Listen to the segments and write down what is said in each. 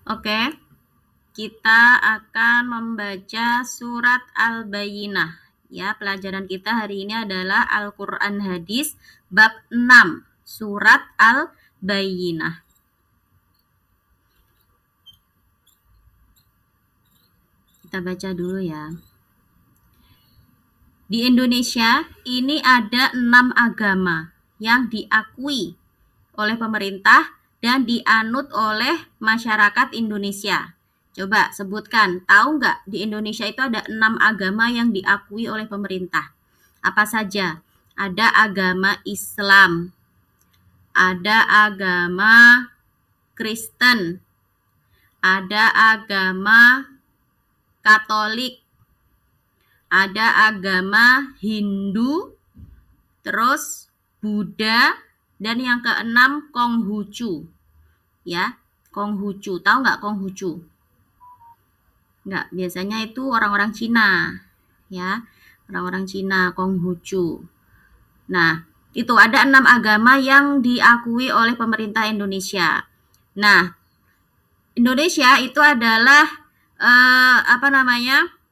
Oke, kita akan membaca surat Al-Bayyinah. Ya, pelajaran kita hari ini adalah Al-Quran Hadis bab 6, surat Al-Bayyinah. Kita baca dulu ya. Di Indonesia ini ada 6 agama yang diakui oleh pemerintah dan dianut oleh masyarakat Indonesia. Coba sebutkan, tahu nggak di Indonesia itu ada 6 agama yang diakui oleh pemerintah? Apa saja? Ada agama Islam, ada agama Kristen, ada agama Katolik, ada agama Hindu, terus Buddha, dan yang keenam Konghucu. Ya, Konghucu. Tahu nggak Konghucu? Nggak, biasanya itu orang-orang Cina. Ya, orang-orang Cina, Konghucu. Nah, itu ada 6 agama yang diakui oleh pemerintah Indonesia. Nah, Indonesia itu adalah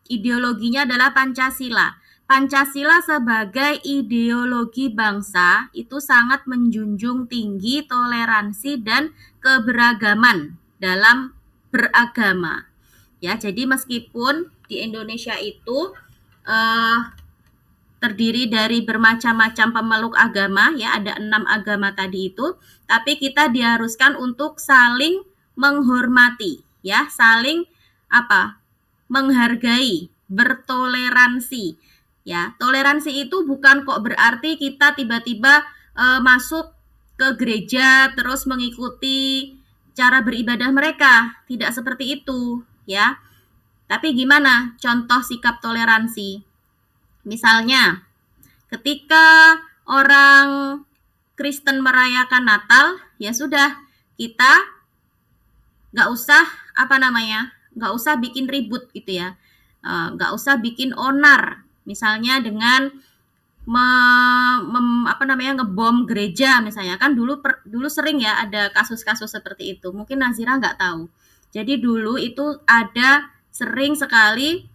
ideologinya adalah Pancasila. Pancasila sebagai ideologi bangsa itu sangat menjunjung tinggi toleransi dan keberagaman dalam beragama. Ya, jadi meskipun di Indonesia itu terdiri dari bermacam-macam pemeluk agama, ya ada 6 agama tadi itu, tapi kita diharuskan untuk saling menghormati, ya saling menghargai, bertoleransi. Ya, toleransi itu bukan kok berarti kita tiba-tiba masuk ke gereja terus mengikuti cara beribadah mereka, tidak seperti itu, ya. Tapi gimana contoh sikap toleransi? Misalnya, ketika orang Kristen merayakan Natal, ya sudah, kita nggak usah nggak usah bikin ribut gitu ya, nggak usah bikin onar, misalnya dengan ngebom gereja misalnya, kan dulu sering ya ada kasus-kasus seperti itu, mungkin Nazira nggak tahu. Jadi dulu itu sering sekali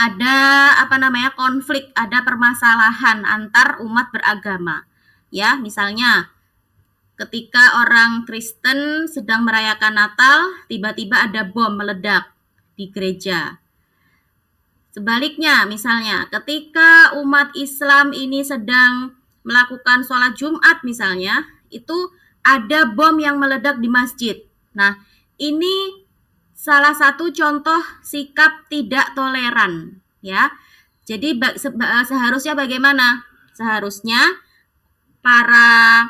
ada konflik, ada permasalahan antar umat beragama. Ya, misalnya ketika orang Kristen sedang merayakan Natal, tiba-tiba ada bom meledak di gereja. Sebaliknya, misalnya ketika umat Islam ini sedang melakukan sholat Jumat misalnya, itu ada bom yang meledak di masjid. Nah, ini salah satu contoh sikap tidak toleran, ya. Jadi seharusnya bagaimana? Seharusnya para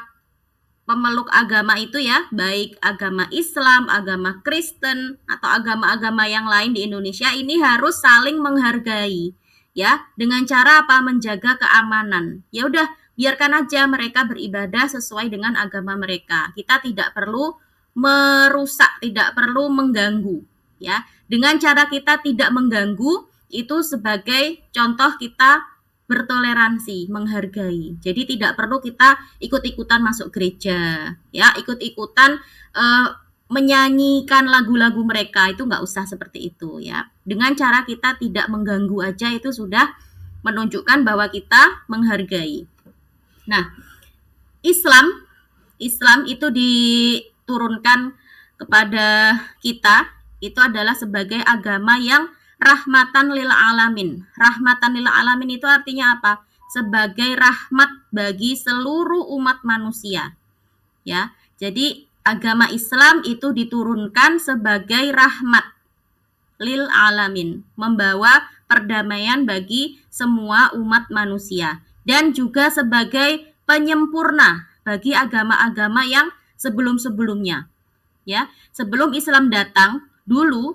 pemeluk agama itu ya, baik agama Islam, agama Kristen, atau agama-agama yang lain di Indonesia ini harus saling menghargai, ya, dengan cara menjaga keamanan. Ya udah, biarkan aja mereka beribadah sesuai dengan agama mereka. Kita tidak perlu merusak, tidak perlu mengganggu, ya. Dengan cara kita tidak mengganggu, itu sebagai contoh kita bertoleransi, menghargai. Jadi tidak perlu kita ikut-ikutan masuk gereja, ya, ikut-ikutan menyanyikan lagu-lagu mereka, itu nggak usah seperti itu ya. Dengan cara kita tidak mengganggu aja itu sudah menunjukkan bahwa kita menghargai. Nah, Islam itu diturunkan kepada kita, itu adalah sebagai agama yang rahmatan lil alamin. Rahmatan lil alamin itu artinya apa? Sebagai rahmat bagi seluruh umat manusia. Ya. Jadi agama Islam itu diturunkan sebagai rahmat lil alamin, membawa perdamaian bagi semua umat manusia, dan juga sebagai penyempurna bagi agama-agama yang sebelum-sebelumnya. Ya, sebelum Islam datang, dulu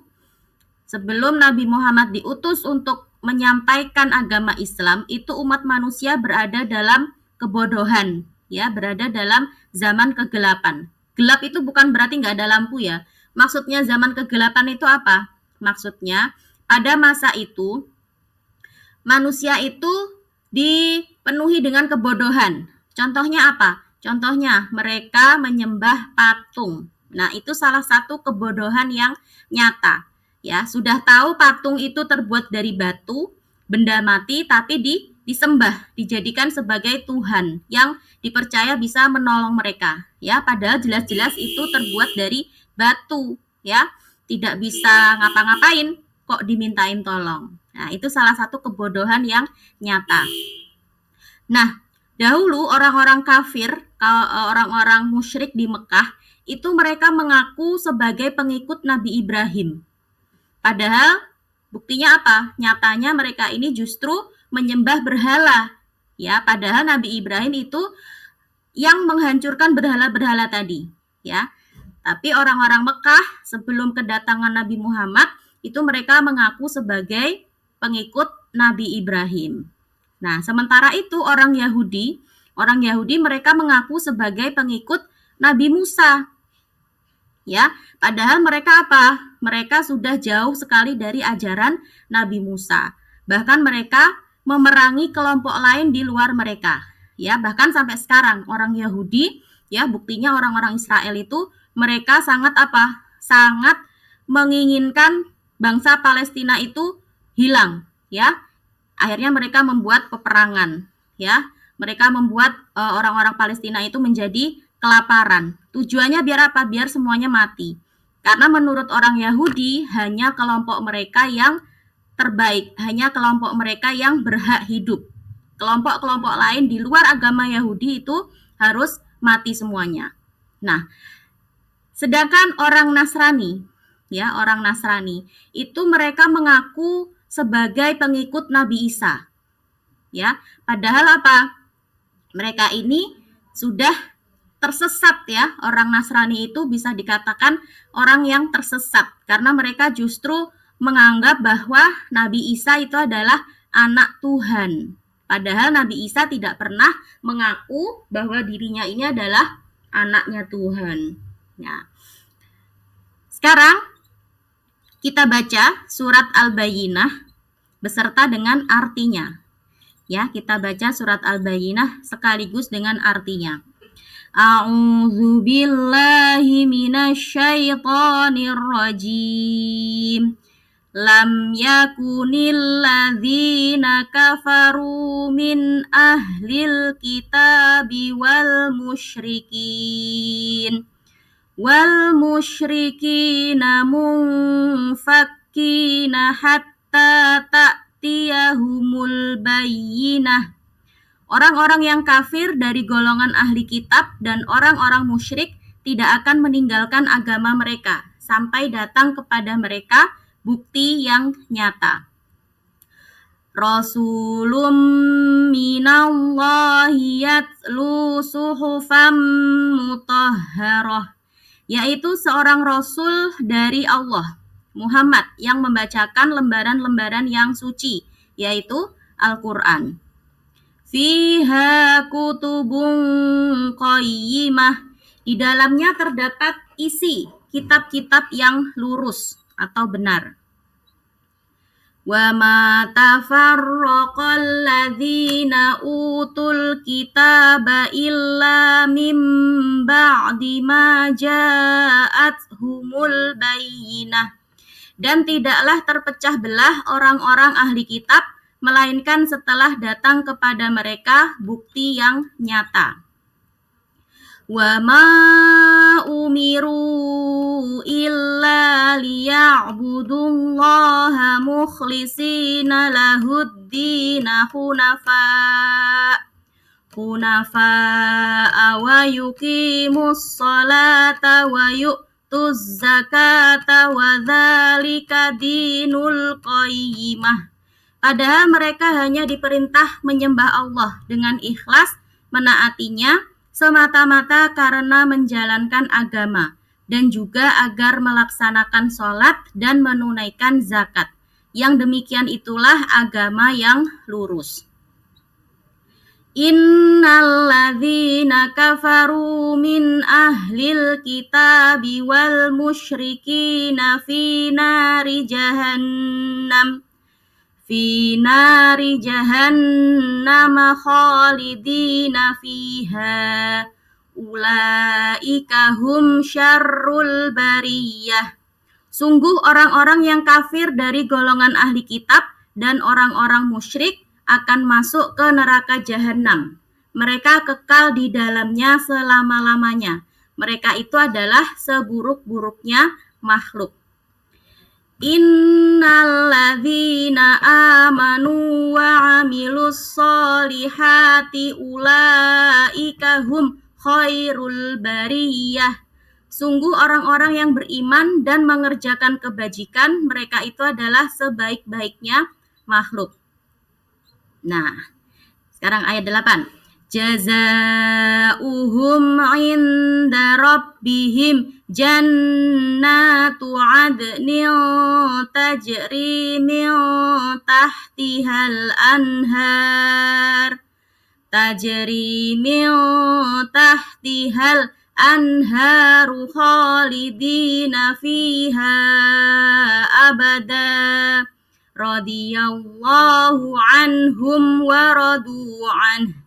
sebelum Nabi Muhammad diutus untuk menyampaikan agama Islam, itu umat manusia berada dalam kebodohan, ya, berada dalam zaman kegelapan. Gelap itu bukan berarti nggak ada lampu ya. Maksudnya zaman kegelapan itu apa? Maksudnya pada masa itu manusia itu dipenuhi dengan kebodohan. Contohnya apa? Contohnya mereka menyembah patung. Nah, itu salah satu kebodohan yang nyata. Ya, sudah tahu patung itu terbuat dari batu, benda mati, tapi disembah, dijadikan sebagai Tuhan yang dipercaya bisa menolong mereka. Ya, padahal jelas-jelas itu terbuat dari batu, ya. Tidak bisa ngapa-ngapain, kok dimintain tolong. Nah, itu salah satu kebodohan yang nyata. Nah, dahulu orang-orang kafir, orang-orang musyrik di Mekah, itu mereka mengaku sebagai pengikut Nabi Ibrahim. Padahal buktinya apa? Nyatanya mereka ini justru menyembah berhala. Ya, padahal Nabi Ibrahim itu yang menghancurkan berhala-berhala tadi, ya. Tapi orang-orang Mekah sebelum kedatangan Nabi Muhammad itu mereka mengaku sebagai pengikut Nabi Ibrahim. Nah, sementara itu orang Yahudi mereka mengaku sebagai pengikut Nabi Musa. Ya, padahal mereka apa? Mereka sudah jauh sekali dari ajaran Nabi Musa. Bahkan mereka memerangi kelompok lain di luar mereka. Ya, bahkan sampai sekarang orang Yahudi, ya, buktinya orang-orang Israel itu mereka sangat apa? Sangat menginginkan bangsa Palestina itu hilang, ya. Akhirnya mereka membuat peperangan, ya. Mereka membuat orang-orang Palestina itu menjadi kelaparan. Tujuannya biar apa? Biar semuanya mati. Karena menurut orang Yahudi hanya kelompok mereka yang terbaik, hanya kelompok mereka yang berhak hidup. Kelompok-kelompok lain di luar agama Yahudi itu harus mati semuanya. Nah, sedangkan orang Nasrani, ya, orang Nasrani itu mereka mengaku sebagai pengikut Nabi Isa. Ya, padahal apa? Mereka ini sudah tersesat, ya. Orang Nasrani itu bisa dikatakan orang yang tersesat karena mereka justru menganggap bahwa Nabi Isa itu adalah anak Tuhan. Padahal Nabi Isa tidak pernah mengaku bahwa dirinya ini adalah anaknya Tuhan. Nah, sekarang kita baca surat Al-Bayyinah beserta dengan artinya. Ya, kita baca surat Al-Bayyinah sekaligus dengan artinya. A'udzu billahi minasyaitonir rajim. Lam yakunil ladzina kafaru min ahlil kitabi wal musyrikin munfakkina hatta ta'tiyahumul bayyinah. Orang-orang yang kafir dari golongan ahli kitab dan orang-orang musyrik tidak akan meninggalkan agama mereka sampai datang kepada mereka bukti yang nyata. Rasulun minallahi yatlu suhufam mutahharah, yaitu seorang rasul dari Allah, Muhammad, yang membacakan lembaran-lembaran yang suci, yaitu Al-Quran. Fiha kutubun qayyimah, di dalamnya terdapat isi kitab-kitab yang lurus atau benar. Wa ma tafarraqal ladzina utul kitaba illa mim ba'di ma ja'athumul bayyinah. Dan tidaklah terpecah belah orang-orang ahli kitab melainkan setelah datang kepada mereka bukti yang nyata. Wa ma umiru illa liya'budullaha mukhlishina lahuddina hunafa wa yuqimus salata wa yu'tuz zakata wa dzalika dinul qayyimah. Padahal mereka hanya diperintah menyembah Allah dengan ikhlas, menaatinya semata-mata karena menjalankan agama, dan juga agar melaksanakan sholat dan menunaikan zakat. Yang demikian itulah agama yang lurus. Innalladzina kafaru min ahlil kitabi wal musyrikina fi nari jahannam khalidina fiha ulaika hum syarrul bariyah. Sungguh orang-orang yang kafir dari golongan ahli kitab dan orang-orang musyrik akan masuk ke neraka jahanam. Mereka kekal di dalamnya selama-lamanya. Mereka itu adalah seburuk-buruknya makhluk. Innalladzina amanu wa amilus solihati ulaika hum khairul bariyah. Sungguh orang-orang yang beriman dan mengerjakan kebajikan, mereka itu adalah sebaik-baiknya makhluk. Nah, sekarang ayat 8. Jazaa'uhum 'inda rabbihim jannatu 'adnin tajri min tahtihal anhar. Tajri min tahtihal anharu khalidina fiha abada radiyallahu anhum wa radu anhu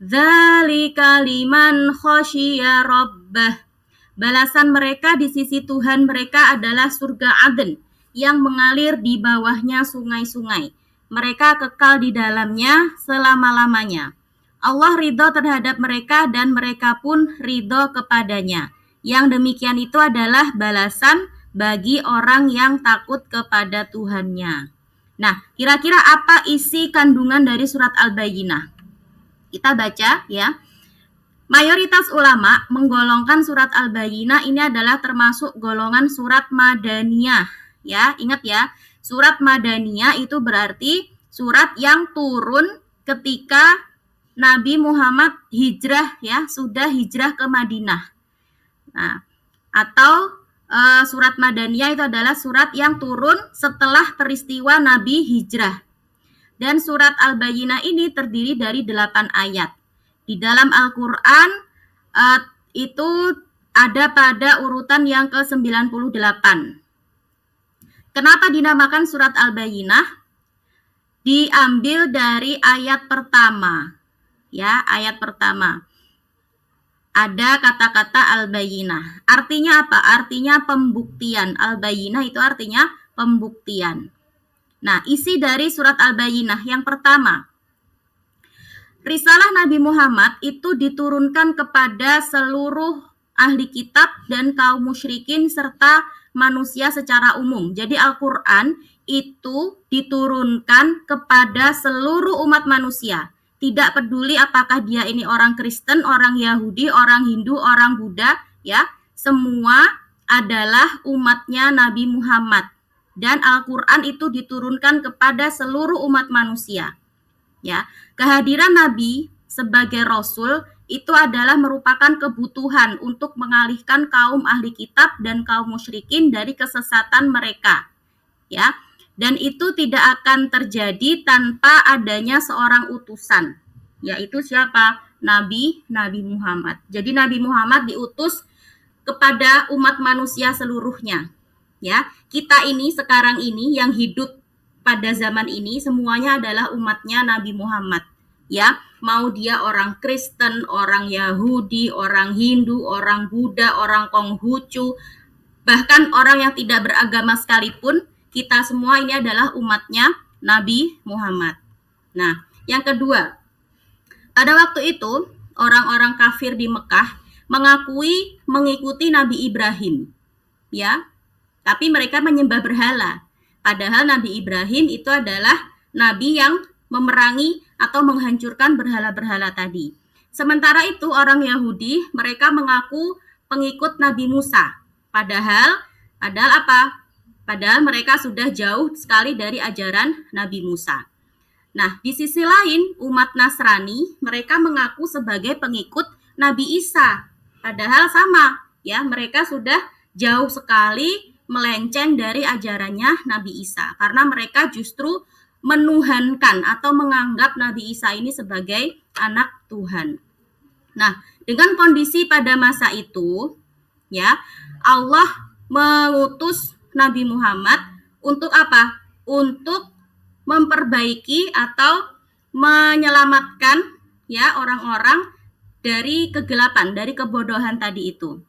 dzalika liman khasyiya rabbah. Balasan mereka di sisi Tuhan mereka adalah surga Aden yang mengalir di bawahnya sungai-sungai. Mereka kekal di dalamnya selama-lamanya. Allah ridho terhadap mereka dan mereka pun ridho kepadanya. Yang demikian itu adalah balasan bagi orang yang takut kepada Tuhannya. Nah, kira-kira apa isi kandungan dari surat Al-Bayyinah? Kita baca ya. Mayoritas ulama menggolongkan surat Al-Bayyinah ini adalah termasuk golongan surat Madaniyah. Ya, ingat ya, surat Madaniyah itu berarti surat yang turun ketika Nabi Muhammad hijrah ya, sudah hijrah ke Madinah. Nah, atau surat Madaniyah itu adalah surat yang turun setelah peristiwa Nabi hijrah. Dan surat Al-Bayyinah ini terdiri dari 8 ayat. Di dalam Al-Quran itu ada pada urutan yang ke-98. Kenapa dinamakan surat Al-Bayyinah? Diambil dari ayat pertama. Ya, ayat pertama. Ada kata-kata Al-Bayyinah. Artinya apa? Artinya pembuktian. Al-Bayyinah itu artinya pembuktian. Nah, isi dari surat Al-Bayyinah yang pertama. Risalah Nabi Muhammad itu diturunkan kepada seluruh ahli kitab dan kaum musyrikin serta manusia secara umum. Jadi Al-Quran itu diturunkan kepada seluruh umat manusia. Tidak peduli apakah dia ini orang Kristen, orang Yahudi, orang Hindu, orang Buddha, ya, semua adalah umatnya Nabi Muhammad. Dan Al-Quran itu diturunkan kepada seluruh umat manusia. Ya, kehadiran Nabi sebagai Rasul itu adalah merupakan kebutuhan untuk mengalihkan kaum ahli kitab dan kaum musyrikin dari kesesatan mereka. Ya, dan itu tidak akan terjadi tanpa adanya seorang utusan, yaitu siapa? Nabi Muhammad. Jadi Nabi Muhammad diutus kepada umat manusia seluruhnya. Ya, kita ini sekarang ini yang hidup pada zaman ini semuanya adalah umatnya Nabi Muhammad. Ya, mau dia orang Kristen, orang Yahudi, orang Hindu, orang Buddha, orang Konghucu, bahkan orang yang tidak beragama sekalipun, kita semua ini adalah umatnya Nabi Muhammad. Nah, yang kedua, pada waktu itu orang-orang kafir di Mekah mengikuti Nabi Ibrahim, ya, tapi mereka menyembah berhala. Padahal Nabi Ibrahim itu adalah nabi yang memerangi atau menghancurkan berhala-berhala tadi. Sementara itu orang Yahudi mereka mengaku pengikut Nabi Musa. Padahal apa? Padahal mereka sudah jauh sekali dari ajaran Nabi Musa. Nah, di sisi lain umat Nasrani mereka mengaku sebagai pengikut Nabi Isa. Padahal sama, ya, mereka sudah jauh sekali melenceng dari ajarannya Nabi Isa karena mereka justru menuhankan atau menganggap Nabi Isa ini sebagai anak Tuhan. Nah, dengan kondisi pada masa itu, ya, Allah mengutus Nabi Muhammad untuk apa? Untuk memperbaiki atau menyelamatkan ya orang-orang dari kegelapan, dari kebodohan tadi itu.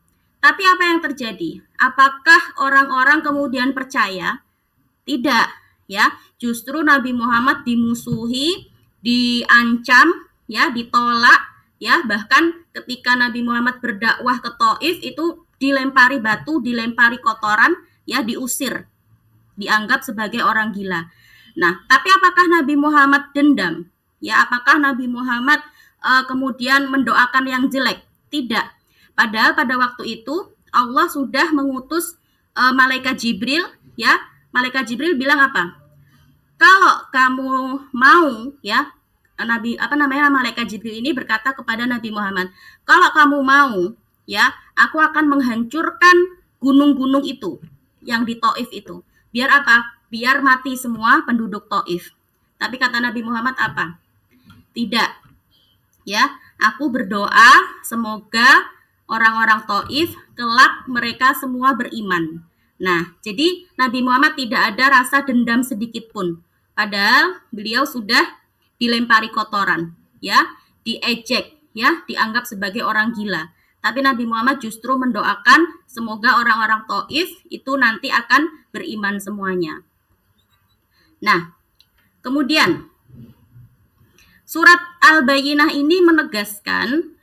Tapi apa yang terjadi? Apakah orang-orang kemudian percaya? Tidak, ya. Justru Nabi Muhammad dimusuhi, diancam, ya, ditolak, ya. Bahkan ketika Nabi Muhammad berdakwah ke Taif itu dilempari batu, dilempari kotoran, ya, diusir. Dianggap sebagai orang gila. Nah, tapi apakah Nabi Muhammad dendam? Ya, apakah Nabi Muhammad kemudian mendoakan yang jelek? Tidak. Padahal pada waktu itu Allah sudah mengutus malaikat Jibril, ya. Malaikat Jibril bilang apa? Kalau kamu mau, ya, malaikat Jibril ini berkata kepada Nabi Muhammad, kalau kamu mau, ya, aku akan menghancurkan gunung-gunung itu yang di Taif itu. Biar apa? Biar mati semua penduduk Taif. Tapi kata Nabi Muhammad apa? Tidak. Ya, aku berdoa semoga orang-orang Taif kelak mereka semua beriman. Nah, jadi Nabi Muhammad tidak ada rasa dendam sedikit pun. Padahal beliau sudah dilempari kotoran, ya, diejek, ya, dianggap sebagai orang gila. Tapi Nabi Muhammad justru mendoakan semoga orang-orang Taif itu nanti akan beriman semuanya. Nah, kemudian surat Al-Bayyinah ini menegaskan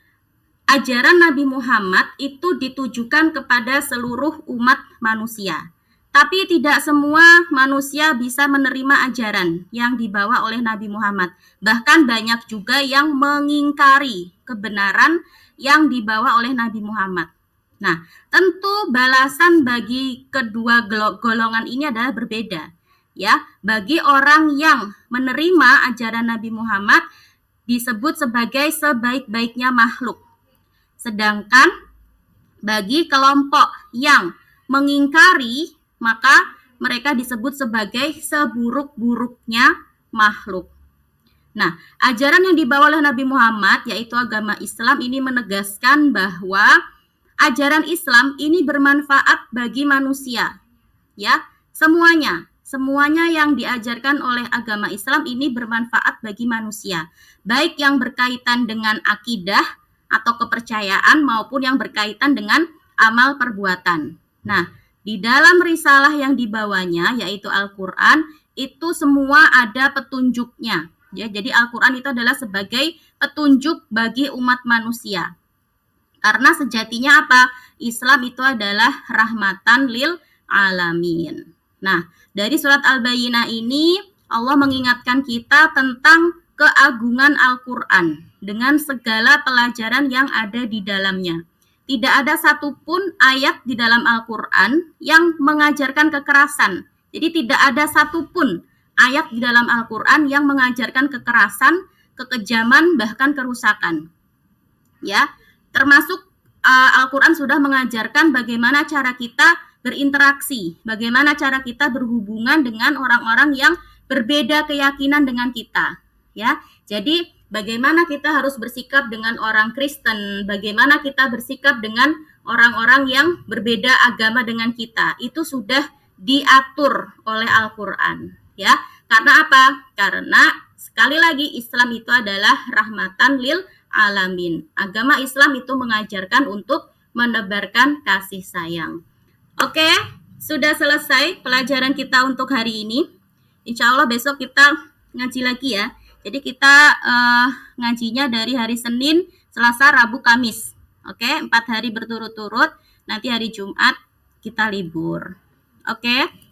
ajaran Nabi Muhammad itu ditujukan kepada seluruh umat manusia. Tapi tidak semua manusia bisa menerima ajaran yang dibawa oleh Nabi Muhammad. Bahkan banyak juga yang mengingkari kebenaran yang dibawa oleh Nabi Muhammad. Nah, tentu balasan bagi kedua golongan ini adalah berbeda. Ya, bagi orang yang menerima ajaran Nabi Muhammad disebut sebagai sebaik-baiknya makhluk. Sedangkan bagi kelompok yang mengingkari, maka mereka disebut sebagai seburuk-buruknya makhluk. Nah, ajaran yang dibawa oleh Nabi Muhammad, yaitu agama Islam, ini menegaskan bahwa ajaran Islam ini bermanfaat bagi manusia. Ya, semuanya yang diajarkan oleh agama Islam ini bermanfaat bagi manusia, baik yang berkaitan dengan akidah atau kepercayaan maupun yang berkaitan dengan amal perbuatan. Nah, di dalam risalah yang dibawanya yaitu Al-Qur'an itu semua ada petunjuknya. Ya, jadi Al-Qur'an itu adalah sebagai petunjuk bagi umat manusia. Karena sejatinya apa? Islam itu adalah rahmatan lil alamin. Nah, dari surat Al-Bayyinah ini Allah mengingatkan kita tentang keagungan Al-Qur'an dengan segala pelajaran yang ada di dalamnya. Tidak ada satupun ayat di dalam Al-Qur'an yang mengajarkan kekerasan. Jadi tidak ada satupun ayat di dalam Al-Qur'an yang mengajarkan kekerasan, kekejaman, bahkan kerusakan. Ya, termasuk Al-Qur'an sudah mengajarkan bagaimana cara kita berinteraksi, bagaimana cara kita berhubungan dengan orang-orang yang berbeda keyakinan dengan kita. Ya, jadi bagaimana kita harus bersikap dengan orang Kristen, bagaimana kita bersikap dengan orang-orang yang berbeda agama dengan kita, itu sudah diatur oleh Al-Qur'an, ya. Karena apa? Karena sekali lagi Islam itu adalah rahmatan lil alamin. Agama Islam itu mengajarkan untuk menebarkan kasih sayang. Oke, sudah selesai pelajaran kita untuk hari ini. Insya Allah besok kita ngaji lagi ya. Jadi kita ngajinya dari hari Senin, Selasa, Rabu, Kamis. Oke, 4 hari berturut-turut. Nanti hari Jumat kita libur. Oke.